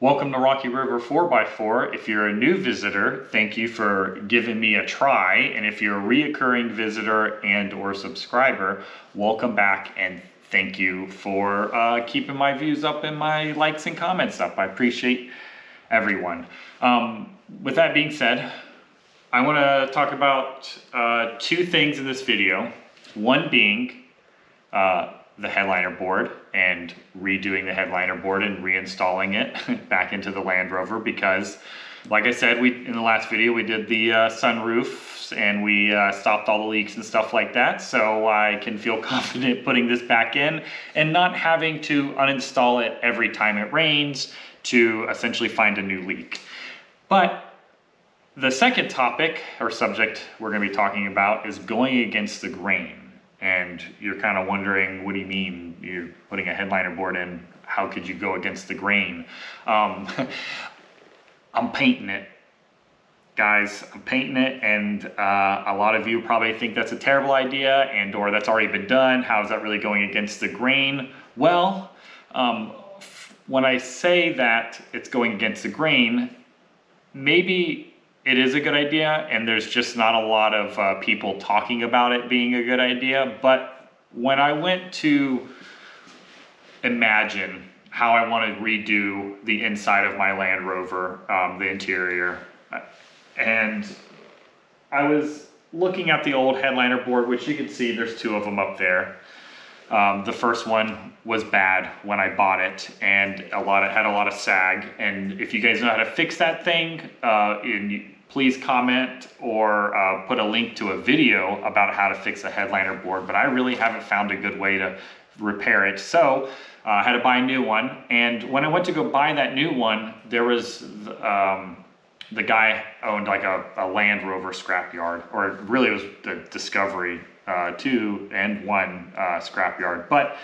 Welcome to Rocky River 4x4. If you're a new visitor, thank you for giving me a try. And if you're a reoccurring visitor and or subscriber, welcome back and thank you for keeping my views up and my likes and comments up. I appreciate everyone. With that being said, I want to talk about two things in this video. One being the headliner board and redoing the headliner board and reinstalling it back into the Land Rover because, like I said, in the last video we did the sunroofs and we stopped all the leaks and stuff like that, so I can feel confident putting this back in and not having to uninstall it every time it rains to essentially find a new leak. But the second topic or subject we're going to be talking about is going against the grain. And you're kind of wondering, what do you mean you're putting a headliner board in? How could you go against the grain? I'm painting it, guys. I'm painting it, and a lot of you probably think that's a terrible idea and or that's already been done. How is that really going against the grain? Well, when I say that it's going against the grain, maybe it is a good idea, and there's just not a lot of people talking about it being a good idea. But when I went to imagine how I want to redo the inside of my Land Rover, the interior, and I was looking at the old headliner board, which you can see there's two of them up there. The first one was bad when I bought it, and it had a lot of sag. And if you guys know how to fix that thing, please comment or put a link to a video about how to fix a headliner board. But I really haven't found a good way to repair it, so I had to buy a new one. And when I went to go buy that new one, there was the guy owned like a Land Rover scrapyard, or really it was the Discovery 2 and 1 scrapyard, but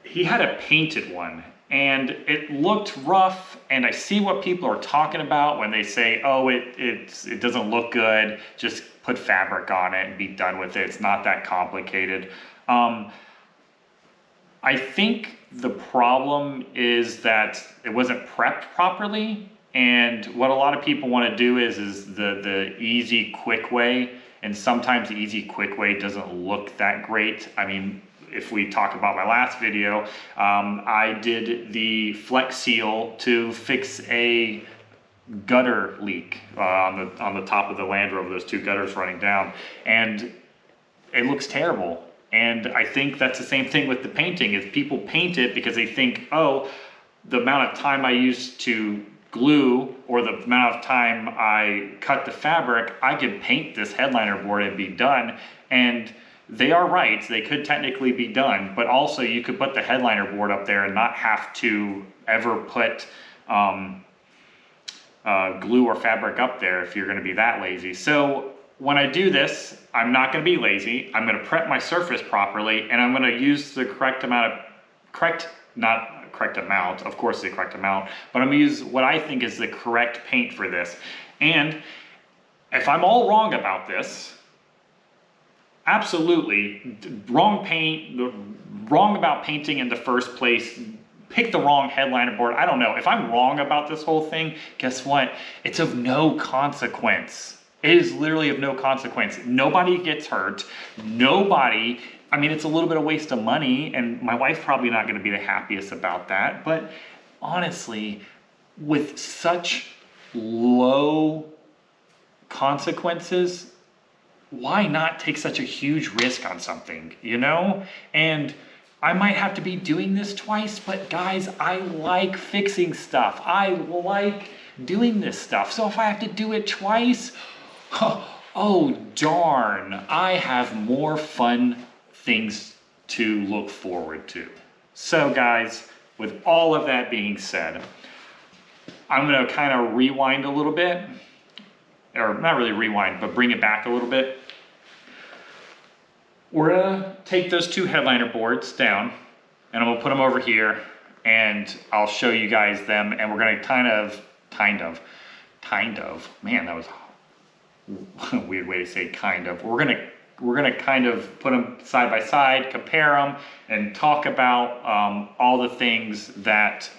he had a painted one and it looked rough. And I see what people are talking about when they say, oh, it doesn't look good, just put fabric on it and be done with it, it's not that complicated. I think the problem is that it wasn't prepped properly, and what a lot of people want to do is the easy quick way. And sometimes the easy quick way doesn't look that great. I mean, if we talk about my last video, I did the Flex Seal to fix a gutter leak on the top of the Land Rover, those two gutters running down, and it looks terrible. And I think that's the same thing with the painting, is people paint it because they think, oh, the amount of time I used to glue or the amount of time I cut the fabric, I could paint this headliner board and be done. And they are right, they could technically be done, but also you could put the headliner board up there and not have to ever put glue or fabric up there if you're going to be that lazy. So when I do this, I'm not going to be lazy. I'm going to prep my surface properly, and I'm going to use the correct amount of of course the correct amount, but I'm gonna use what I think is the correct paint for this. And if I'm all wrong about this, absolutely, wrong paint, wrong about painting in the first place, pick the wrong headliner board, I don't know. If I'm wrong about this whole thing, guess what? It's of no consequence. It is literally of no consequence. Nobody gets hurt. Nobody, I mean, it's a little bit of waste of money, and my wife's probably not going to be the happiest about that. But honestly, with such low consequences, why not take such a huge risk on something, you know? And I might have to be doing this twice, but guys, I like fixing stuff. I like doing this stuff. So if I have to do it twice, oh darn, I have more fun things to look forward to. So guys, with all of that being said, I'm going to kind of rewind a little bit, or not really rewind, but bring it back a little bit. We're going to take those two headliner boards down, and I'm going to put them over here, and I'll show you guys them, and we're going to kind of, man, that was a weird way to say kind of. We're gonna kind of put them side by side, compare them, and talk about all the things that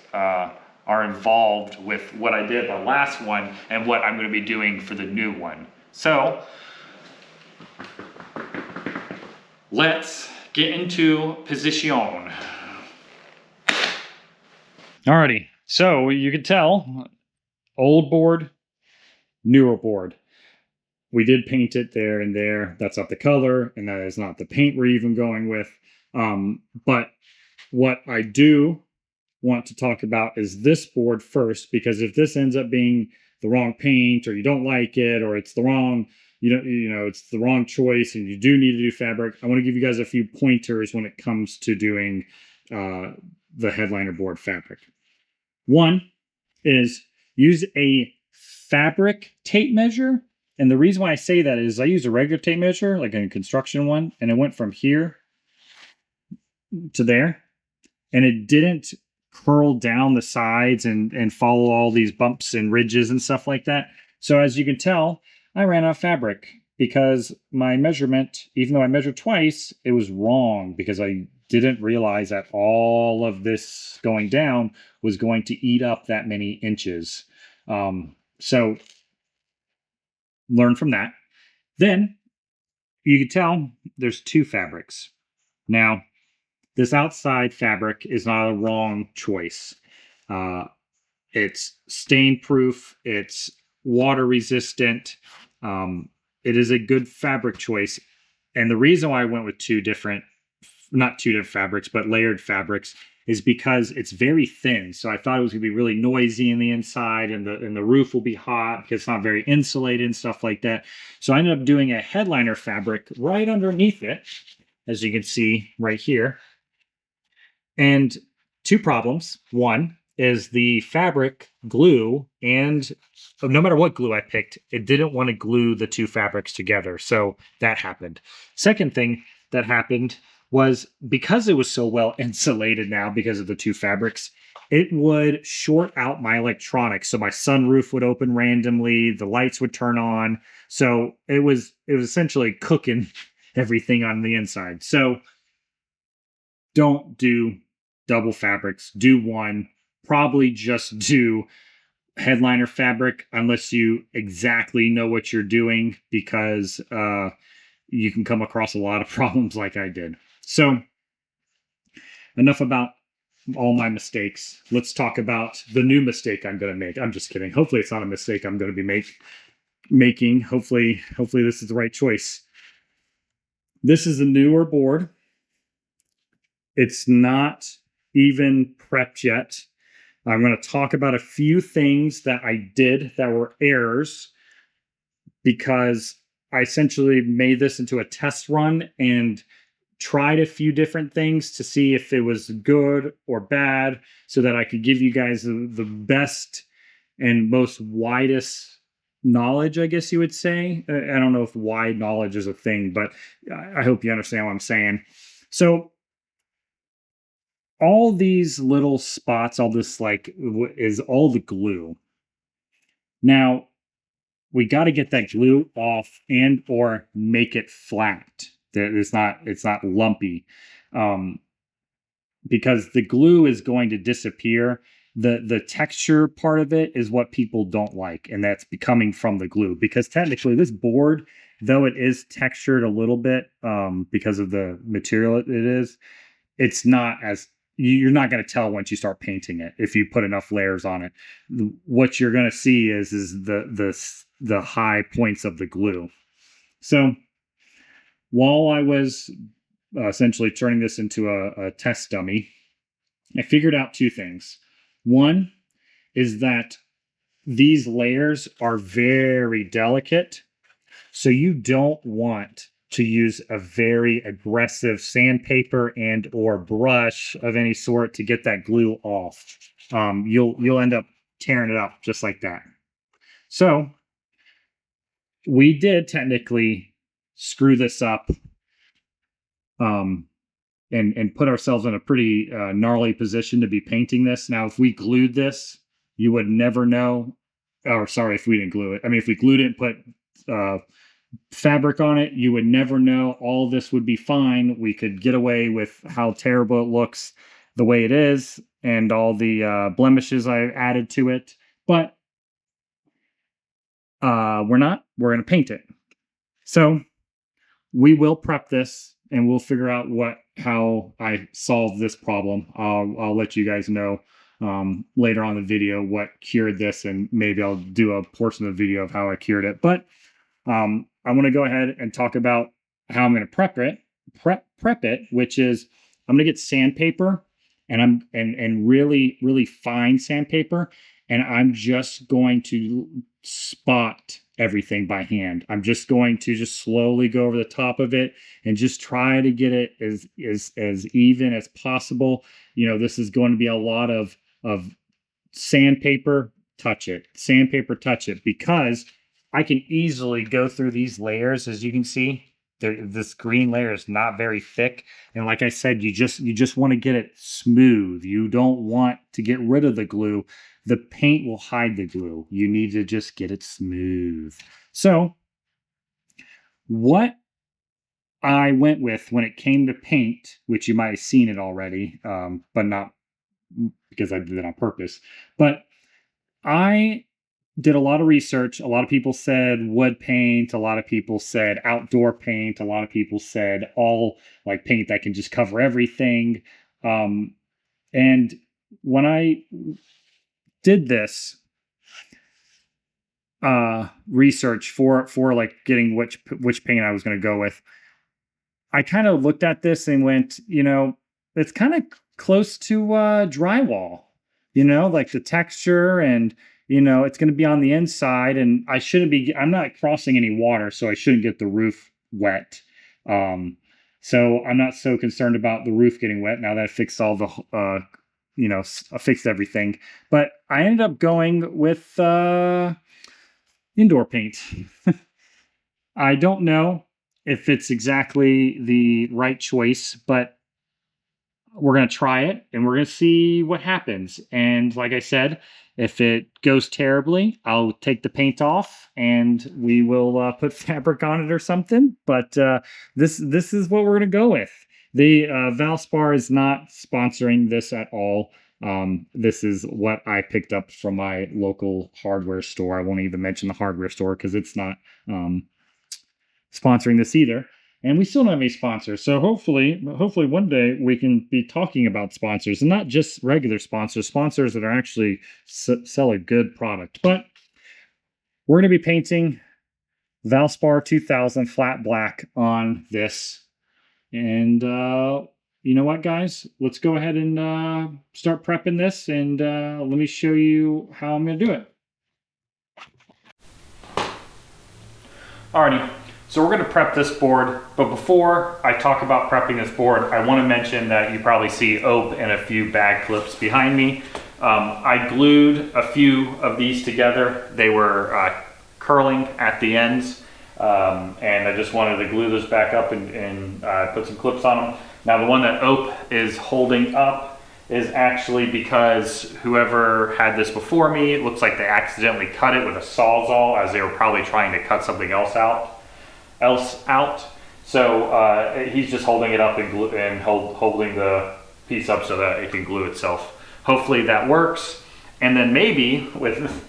are involved with what I did the last one and what I'm going to be doing for the new one. So let's get into position. Alrighty, so you can tell, old board, newer board. We did paint it there and there. That's not the color, and that is not the paint we're even going with. But what I do want to talk about is this board first, because if this ends up being the wrong paint, or you don't like it, or it's the wrong, it's the wrong choice, and you do need to do fabric, I want to give you guys a few pointers when it comes to doing the headliner board fabric. One is use a fabric tape measure. And the reason why I say that is I use a regular tape measure, like a construction one, and it went from here to there, and it didn't curl down the sides and follow all these bumps and ridges and stuff like that. So as you can tell, I ran out of fabric because my measurement, even though I measured twice, it was wrong because I didn't realize that all of this going down was going to eat up that many inches. So learn from that. Then you can tell there's two fabrics. Now, this outside fabric is not a wrong choice. It's stain proof, it's water resistant. It is a good fabric choice. And the reason why I went with not two different fabrics, but layered fabrics, is because it's very thin. So I thought it was gonna be really noisy in the inside, and the roof will be hot because it's not very insulated and stuff like that. So I ended up doing a headliner fabric right underneath it, as you can see right here. And two problems. One is the fabric glue, and no matter what glue I picked, it didn't want to glue the two fabrics together. So that happened. Second thing that happened was because it was so well insulated now because of the two fabrics, it would short out my electronics. So my sunroof would open randomly, the lights would turn on. So it was essentially cooking everything on the inside. So don't do double fabrics, do one. Probably just do headliner fabric unless you exactly know what you're doing, because you can come across a lot of problems like I did. So enough about all my mistakes. Let's talk about the new mistake I'm going to make. I'm just kidding. Hopefully it's not a mistake I'm going to be making. Hopefully this is the right choice. This is a newer board. It's not even prepped yet. I'm going to talk about a few things that I did that were errors, because I essentially made this into a test run and tried a few different things to see if it was good or bad, so that I could give you guys the best and most widest knowledge, I guess you would say. I don't know if wide knowledge is a thing, but I hope you understand what I'm saying. So all these little spots, all this is all the glue. Now, we got to get that glue off and or make it flat. It's not lumpy, because the glue is going to disappear. The texture part of it is what people don't like, and that's coming from the glue. Because technically, this board, though it is textured a little bit, because of the material it is, it's not as you're not going to tell once you start painting it if you put enough layers on it. What you're going to see is the high points of the glue. So while I was essentially turning this into a test dummy, I figured out two things. One is that these layers are very delicate, so you don't want to use a very aggressive sandpaper and or brush of any sort to get that glue off. You'll end up tearing it up just like that. So we did technically screw this up, and put ourselves in a pretty gnarly position to be painting this. Now, if we glued this, you would never know. Or sorry, if we didn't glue it. I mean, if we glued it and put fabric on it, you would never know. All this would be fine. We could get away with how terrible it looks the way it is, and all the blemishes I added to it. But we're going to paint it. So we will prep this and we'll figure out how I solve this problem. I'll let you guys know later on in the video what cured this, and maybe I'll do a portion of the video of how I cured it. But I want to go ahead and talk about how I'm going to prep it, which is I'm going to get sandpaper and really fine sandpaper, and I'm just going to spot everything by hand. I'm just going to slowly go over the top of it and just try to get it as even as possible. You know, this is going to be a lot of sandpaper, touch it, because I can easily go through these layers. As you can see, this green layer is not very thick. And like I said, you just want to get it smooth. You don't want to get rid of the glue. The paint will hide the glue. You need to just get it smooth. So what I went with when it came to paint, which you might have seen it already, but not because I did it on purpose, but I did a lot of research. A lot of people said wood paint. A lot of people said outdoor paint. A lot of people said all like paint that can just cover everything. And when I did this research for like getting which paint I was going to go with, I kind of looked at this and went, you know, it's kind of close to drywall, you know, like the texture, and you know, it's going to be on the inside, and I'm not crossing any water, so I shouldn't get the roof wet. So I'm not so concerned about the roof getting wet now that I fixed all the, I fixed everything. But I ended up going with indoor paint. I don't know if it's exactly the right choice, but we're going to try it and we're going to see what happens. And like I said, if it goes terribly, I'll take the paint off and we will put fabric on it or something. But this is what we're going to go with. The Valspar is not sponsoring this at all. This is what I picked up from my local hardware store. I won't even mention the hardware store because it's not sponsoring this either. And we still don't have any sponsors. So hopefully one day we can be talking about sponsors, and not just regular sponsors that are actually sell a good product. But we're going to be painting Valspar 2000 flat black on this. And you know what, guys? Let's go ahead and start prepping this, and let me show you how I'm going to do it. Alrighty. So we're going to prep this board, but before I talk about prepping this board, I want to mention that you probably see Ope and a few bag clips behind me. I glued a few of these together. They were curling at the ends, and I just wanted to glue those back up and put some clips on them. Now the one that Ope is holding up is actually because whoever had this before me, it looks like they accidentally cut it with a Sawzall as they were probably trying to cut something else out. So he's just holding it up and holding the piece up so that it can glue itself. Hopefully that works. And then maybe with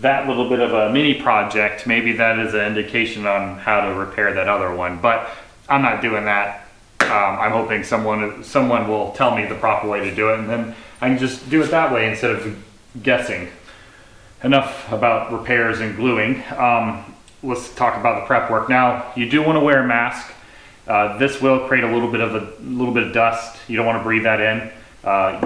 that little bit of a mini project, maybe that is an indication on how to repair that other one. But I'm not doing that. I'm hoping someone will tell me the proper way to do it, and then I can just do it that way instead of guessing. Enough about repairs and gluing. Let's talk about the prep work. Now, you do want to wear a mask. This will create a little bit of dust. You don't want to breathe that in.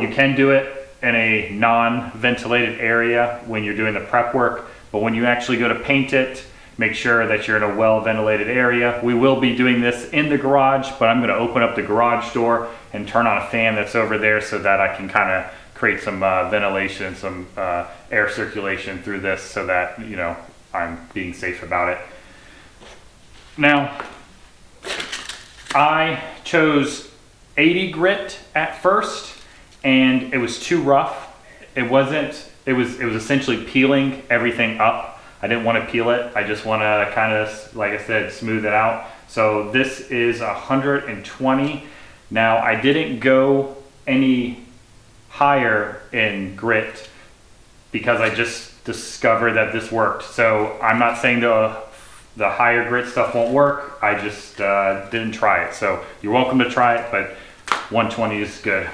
You can do it in a non-ventilated area when you're doing the prep work, but when you actually go to paint it, make sure that you're in a well-ventilated area. We will be doing this in the garage, but I'm going to open up the garage door and turn on a fan that's over there so that I can kind of create some ventilation, some air circulation through this, so that, you know, I'm being safe about it. Now, I chose 80 grit at first, and it was too rough. It was essentially peeling everything up. I didn't want to peel it. I just want to kind of, like I said, smooth it out. So this is 120. Now, I didn't go any higher in grit because I just discovered that this worked. So I'm not saying the higher grit stuff won't work. I just didn't try it. So you're welcome to try it, but 120 is good.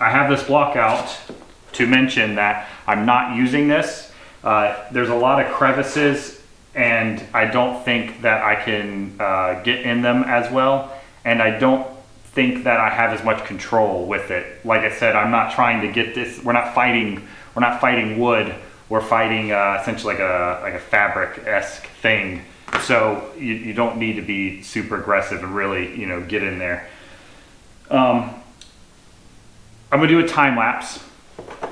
I have this block out to mention that I'm not using this. There's a lot of crevices and I don't think that I can get in them as well. And I don't think that I have as much control with it. Like I said, I'm not trying to get this, we're not fighting wood, we're fighting essentially like a fabric-esque thing. So you don't need to be super aggressive and really, get in there. I'm gonna do a time lapse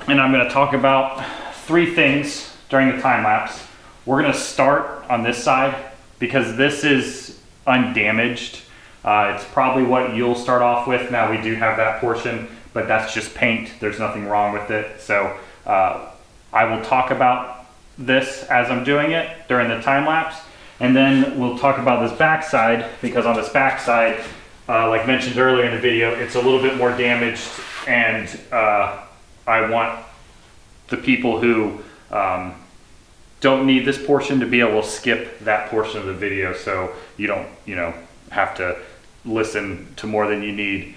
and I'm gonna talk about 3 things during the time lapse. We're gonna start on this side because this is undamaged. It's probably what you'll start off with. Now we do have that portion, but that's just paint. There's nothing wrong with it. So I will talk about this as I'm doing it during the time lapse. And then we'll talk about this back side because on this back side, like mentioned earlier in the video, it's a little bit more damaged and I want the people who don't need this portion to be able to skip that portion of the video so you don't, have to listen to more than you need.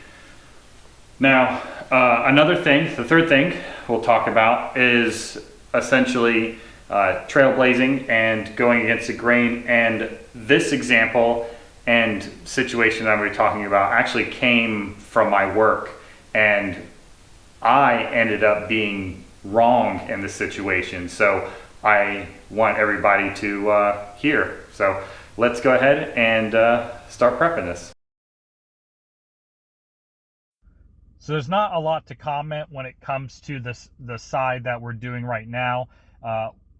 Now, another thing, the third thing we'll talk about is essentially trailblazing and going against the grain. And this example and situation that I'm going to be talking about actually came from my work, and I ended up being wrong in the situation. So I want everybody to hear. So let's go ahead and start prepping this. So there's not a lot to comment when it comes to the side that we're doing right now.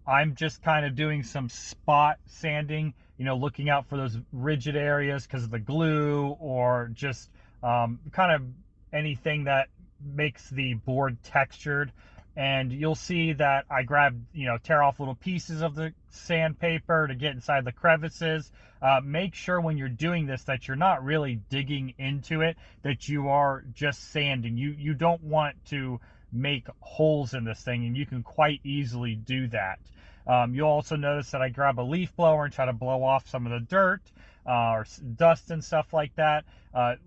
I'm just kind of doing some spot sanding, looking out for those rigid areas because of the glue or just kind of anything that makes the board textured. And you'll see that I grabbed, tear off little pieces of the sandpaper to get inside the crevices. Make sure when you're doing this that you're not really digging into it, that you are just sanding. You don't want to make holes in this thing, and you can quite easily do that. You'll also notice that I grab a leaf blower and try to blow off some of the dirt or dust and stuff like that.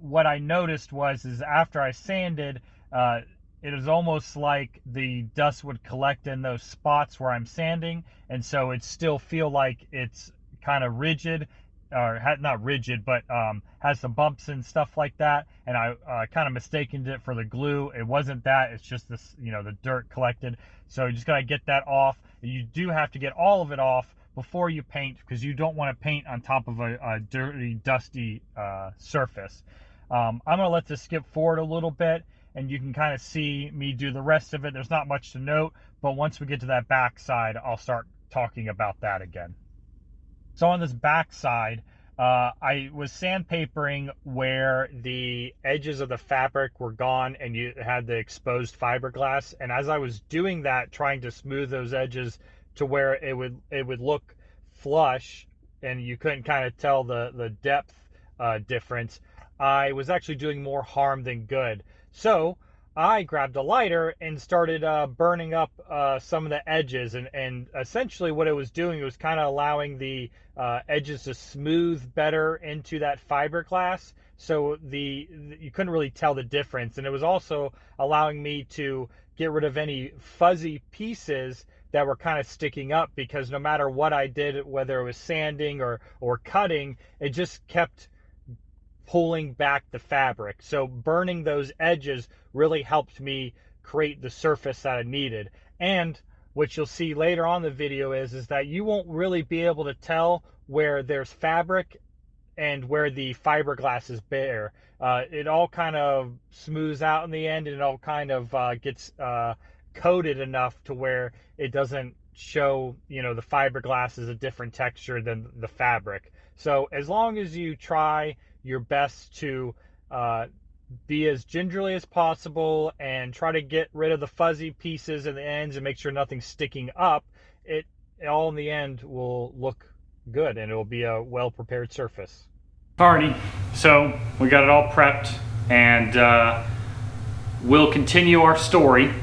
What I noticed is after I sanded, it is almost like the dust would collect in those spots where I'm sanding, and so it still feel like it's kind of rigid, or not rigid, but has some bumps and stuff like that. And I kind of mistaken it for the glue. It wasn't that. It's just this, the dirt collected. So you just gotta get that off. You do have to get all of it off before you paint because you don't want to paint on top of a dirty, dusty surface. I'm gonna let this skip forward a little bit, and you can kind of see me do the rest of it. There's not much to note, but once we get to that back side, I'll start talking about that again. So on this back side, I was sandpapering where the edges of the fabric were gone and you had the exposed fiberglass. And as I was doing that, trying to smooth those edges to where it would look flush and you couldn't kind of tell the depth difference, I was actually doing more harm than good. So I grabbed a lighter and started burning up some of the edges, and essentially what it was doing, it was kind of allowing the edges to smooth better into that fiberglass, so you couldn't really tell the difference. And it was also allowing me to get rid of any fuzzy pieces that were kind of sticking up, because no matter what I did, whether it was sanding or cutting, it just kept pulling back the fabric. So burning those edges really helped me create the surface that I needed. And what you'll see later on in the video is that you won't really be able to tell where there's fabric and where the fiberglass is bare. It all kind of smooths out in the end, and it all kind of gets coated enough to where it doesn't show, the fiberglass is a different texture than the fabric. So as long as you try your best to be as gingerly as possible and try to get rid of the fuzzy pieces and the ends and make sure nothing's sticking up, it all in the end will look good and it will be a well prepared surface. Alrighty, so we got it all prepped, and we'll continue our story,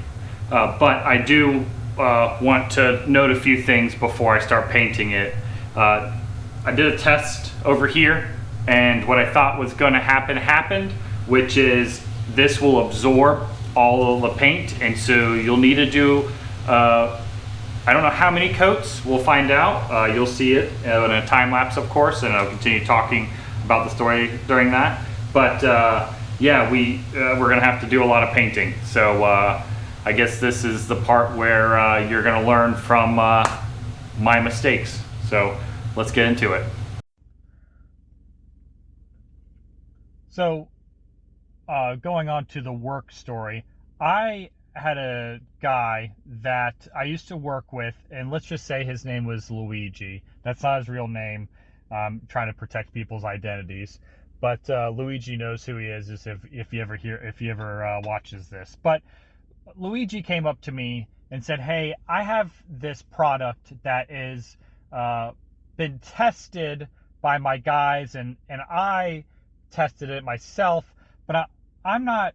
but I do want to note a few things before I start painting it. I did a test over here, and what I thought was going to happen happened, which is this will absorb all of the paint, and so you'll need to do I don't know how many coats, we'll find out. You'll see it in a time lapse, of course, and I'll continue talking about the story during that. But yeah, we're gonna have to do a lot of painting. So I guess this is the part where you're gonna learn from my mistakes. So let's get into it. So going on to the work story, I had a guy that I used to work with, and let's just say his name was Luigi. That's not his real name. I'm trying to protect people's identities, but Luigi knows who he is if he ever watches this. But Luigi came up to me and said, "Hey, I have this product that is been tested by my guys, and I tested it myself, but I'm not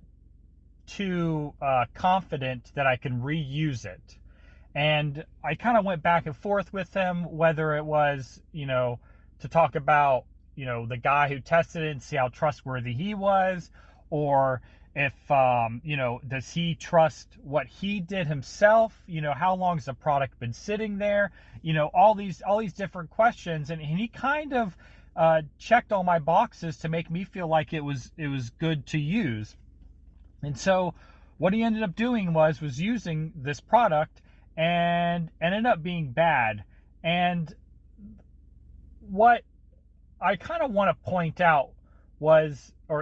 too confident that I can reuse it." And I kind of went back and forth with him, whether it was, to talk about, the guy who tested it and see how trustworthy he was, or if, does he trust what he did himself? How long's the product been sitting there? All these different questions. And he kind of checked all my boxes to make me feel like it was good to use. And so what he ended up doing was using this product and ended up being bad. And what I kind of want to point out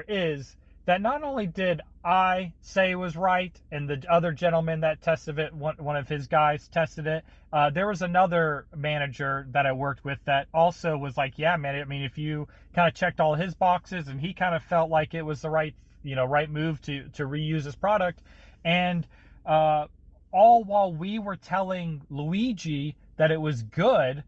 is that not only did I say it was right, and the other gentleman that tested it, one of his guys tested it, there was another manager that I worked with that also was like, yeah, man, I mean, if you kind of checked all his boxes, and he kind of felt like it was the right move to reuse this product. And all while we were telling Luigi that it was good,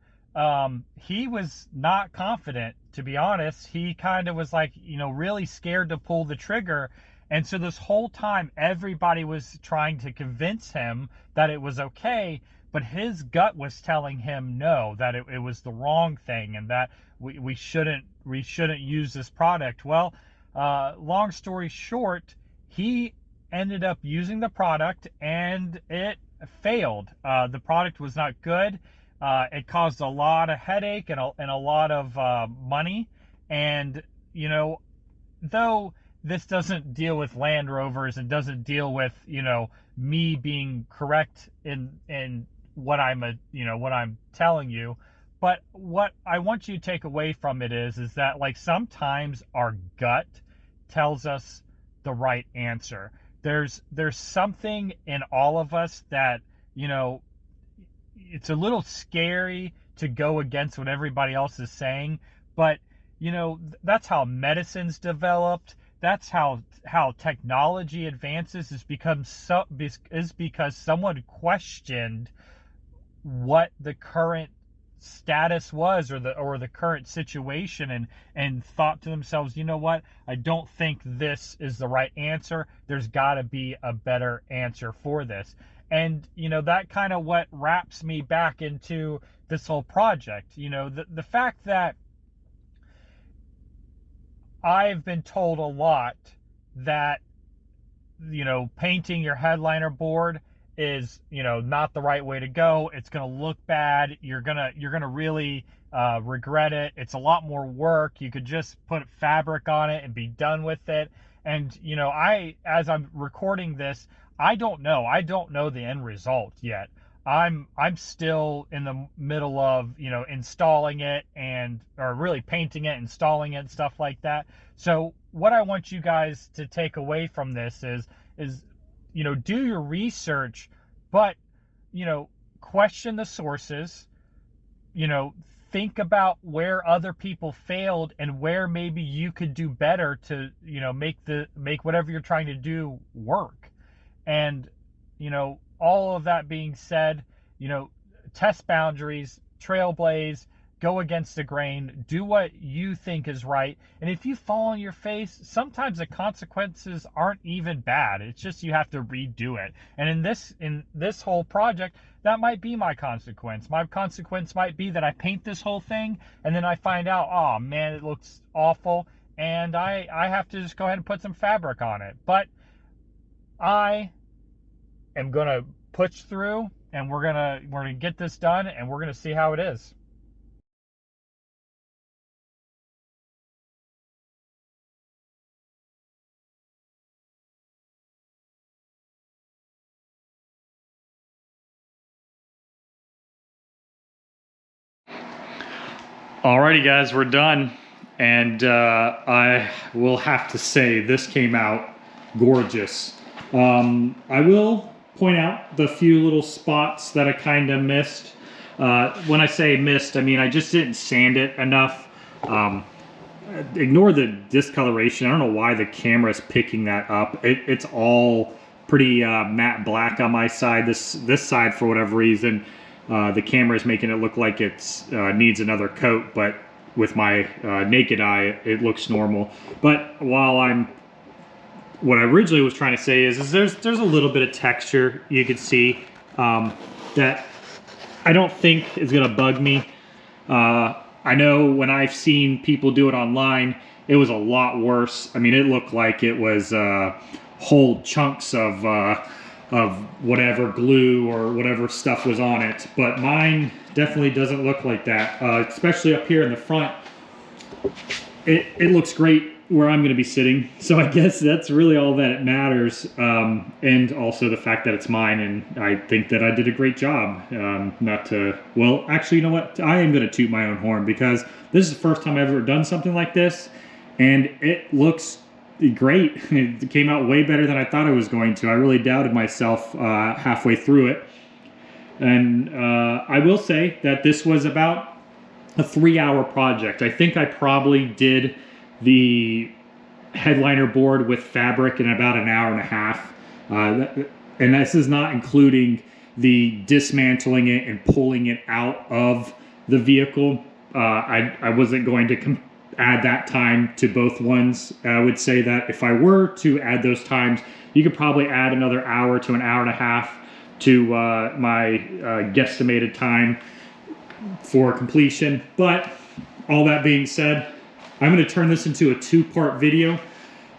he was not confident, to be honest. He kind of was like, really scared to pull the trigger. And so this whole time, everybody was trying to convince him that it was okay, but his gut was telling him no, that it was the wrong thing, and that we shouldn't use this product. Well, long story short, he ended up using the product, and it failed. The product was not good. It caused a lot of headache and a lot of money. And, though this doesn't deal with Land Rovers and doesn't deal with, me being correct in what I'm telling you, but what I want you to take away from it is that, like, sometimes our gut tells us the right answer. There's something in all of us that, it's a little scary to go against what everybody else is saying, but that's how medicine's developed. That's how technology advances, is because someone questioned what the current status was, or the current situation, and thought to themselves, you know what, I don't think this is the right answer. There's got to be a better answer for this. And that kind of what wraps me back into this whole project. The fact that I've been told a lot that painting your headliner board is not the right way to go. It's going to look bad. You're gonna really regret it. It's a lot more work. You could just put fabric on it and be done with it. And as I'm recording this, I don't know the end result yet. I'm still in the middle of installing it, or really painting it, installing it, and stuff like that. So what I want you guys to take away from this is do your research, but question the sources. Think about where other people failed and where maybe you could do better to make whatever you're trying to do work. And all of that being said, test boundaries, trailblaze, go against the grain, do what you think is right. And if you fall on your face, sometimes the consequences aren't even bad. It's just you have to redo it. And in this whole project, that might be my consequence. My consequence might be that I paint this whole thing and then I find out, oh man, it looks awful, and I have to just go ahead and put some fabric on it. But I am gonna push through, and we're gonna get this done, and we're gonna see how it is. Alrighty guys, we're done. And I will have to say this came out gorgeous. I will point out the few little spots that I kind of missed. When I say missed, I mean I just didn't sand it enough. Ignore the discoloration. I don't know why the camera is picking that up. It's all pretty matte black on my side. This side, for whatever reason, the camera is making it look like it's needs another coat, but with my naked eye, it looks normal. But what I originally was trying to say is there's a little bit of texture you could see that I don't think is gonna bug me. I know when I've seen people do it online, it was a lot worse. I mean, it looked like it was whole chunks of whatever glue or whatever stuff was on it. But mine definitely doesn't look like that, especially up here in the front. It looks great where I'm going to be sitting. So I guess that's really all that it matters. And also the fact that it's mine, and I think that I did a great job. Well, actually, you know what? I am going to toot my own horn because this is the first time I've ever done something like this, and it looks great. It came out way better than I thought it was going to. I really doubted myself halfway through it. And I will say that this was about a 3-hour project. I think I probably did the headliner board with fabric in about an hour and a half. And this is not including the dismantling it and pulling it out of the vehicle. I wasn't going to add that time to both ones. I would say that if I were to add those times, you could probably add another hour to an hour and a half to my guesstimated time for completion. But all that being said, I'm going to turn this into a 2-part video.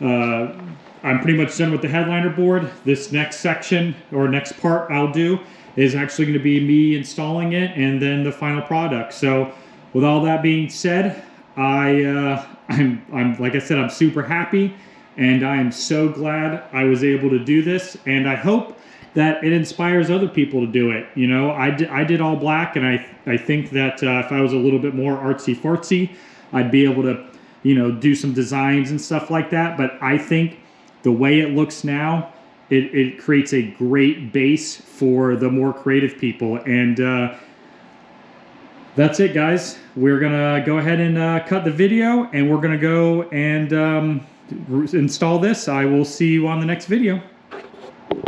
I'm pretty much done with the headliner board. This next section or next part I'll do is actually going to be me installing it and then the final product. So with all that being said, I'm like I said, I'm super happy, and I am so glad I was able to do this, and I hope that it inspires other people to do it. You know, I did all black, and I think that if I was a little bit more artsy fartsy, I'd be able to, you know, do some designs and stuff like that. But I think the way it looks now, it creates a great base for the more creative people. And that's it, guys. We're gonna go ahead and cut the video, and we're gonna go and install this. I will see you on the next video.